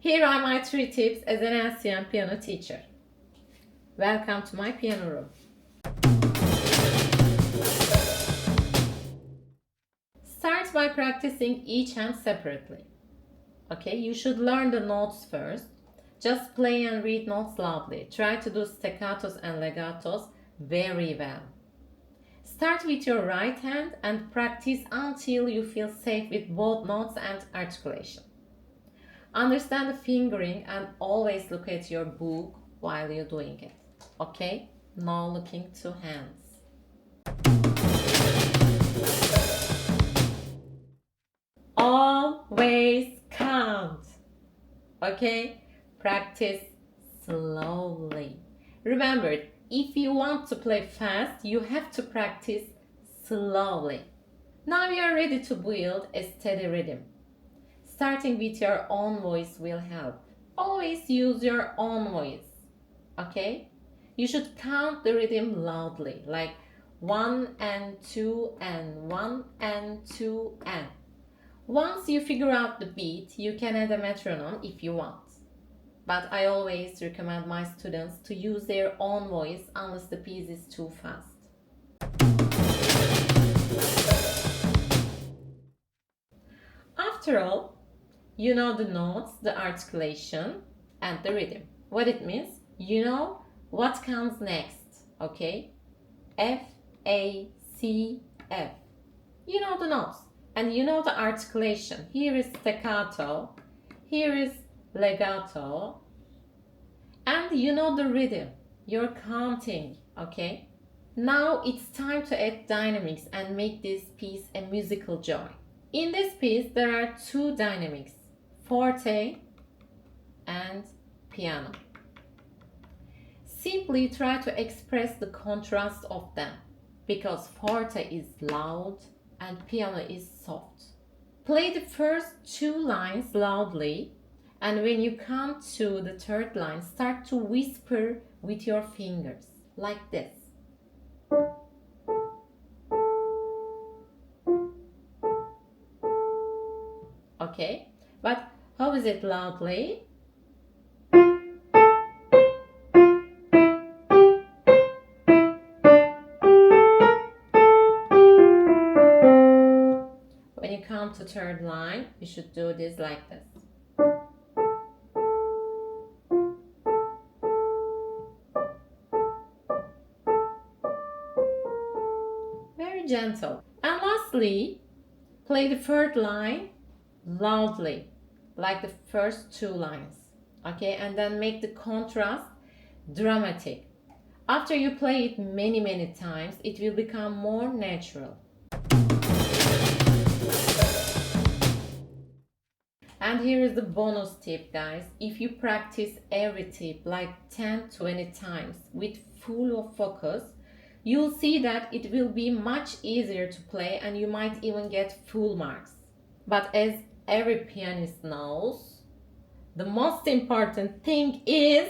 Here are my 3 tips as an LCM piano teacher. Welcome to my piano room. Start by practicing each hand separately. Okay, you should learn the notes first. Just play and read notes loudly. Try to do staccatos and legatos very well. Start with your right hand and practice until you feel safe with both notes and articulation. Understand the fingering and always look at your book while you're doing it. Okay? No looking to hands. Always count. Okay? Practice slowly. Remember, if you want to play fast, you have to practice slowly. Now you are ready to build a steady rhythm. Starting with your own voice will help. Always use your own voice. Okay? You should count the rhythm loudly, like 1 and 2 and 1 and 2 and. Once you figure out the beat, you can add a metronome if you want. But I always recommend my students to use their own voice unless the piece is too fast. After all, you know the notes, the articulation, and the rhythm. What it means, you know what comes next, okay? F, A, C, F. You know the notes, and you know the articulation. Here is staccato, here is legato, and you know the rhythm. You're counting, okay? Now it's time to add dynamics and make this piece a musical joy. In this piece, there are 2 dynamics, forte and piano. Simply try to express the contrast of them because forte is loud and piano is soft. Play the first 2 lines loudly, and when you come to the 3rd line, start to whisper with your fingers like this. Okay, but how is it loudly? When you come to 3rd line, you should do this like this. Very gentle. And lastly, play the 3rd line loudly, like the first 2 lines. Okay, and then make the contrast dramatic. After you play it many times, it will become more natural. And here is the bonus tip, guys. If you practice every tip like 10-20 times with full focus, you'll see that it will be much easier to play and you might even get full marks. But as every pianist knows, the most important thing is